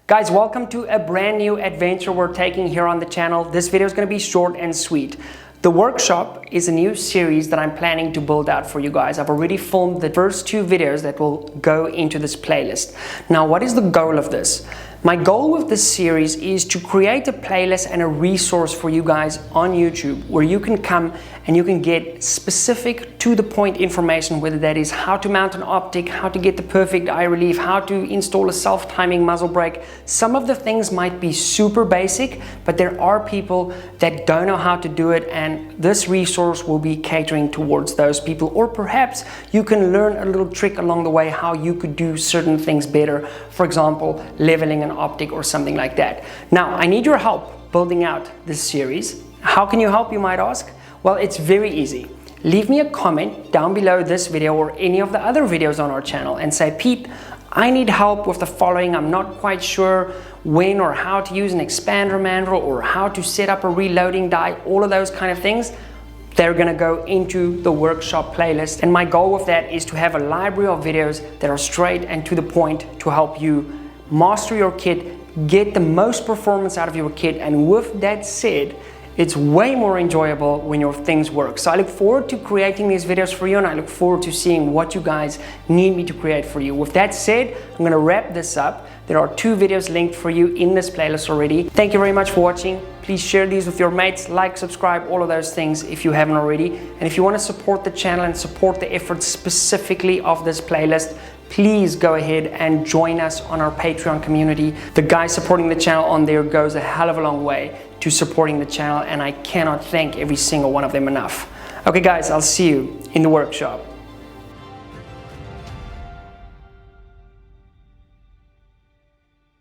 Guys, welcome to a brand new adventure we're taking here on the channel. This video is going to be short and sweet. The workshop is a new series that I'm planning to build out for you guys. I've already filmed the first 2 videos that will go into this playlist. Now, what is the goal of this? My goal with this series is to create a playlist and a resource for you guys on YouTube where you can come and you can get specific to the point information, whether that is how to mount an optic, how to get the perfect eye relief, how to install a self-timing muzzle brake. Some of the things might be super basic, but there are people that don't know how to do it, and this resource will be catering towards those people. Or perhaps you can learn a little trick along the way how you could do certain things better. For example, leveling an optic or something like that. Now, I need your help building out this series. How can you help, you might ask? Well, it's very easy. Leave me a comment down below this video or any of the other videos on our channel and say, Pete, I need help with the following. I'm not quite sure when or how to use an expander mandrel or how to set up a reloading die, all of those kind of things. They're gonna go into the workshop playlist. And my goal with that is to have a library of videos that are straight and to the point to help you master your kit, get the most performance out of your kit. And with that said, it's way more enjoyable when your things work. So I look forward to creating these videos for you, and I look forward to seeing what you guys need me to create for you. With that said, I'm gonna wrap this up. There are 2 videos linked for you in this playlist already. Thank you very much for watching. Please share these with your mates, like, subscribe, all of those things if you haven't already. And if you wanna support the channel and support the efforts specifically of this playlist, please go ahead and join us on our Patreon community. The guys supporting the channel on there goes a hell of a long way to supporting the channel, and I cannot thank every single one of them enough. Okay guys, I'll see you in the workshop.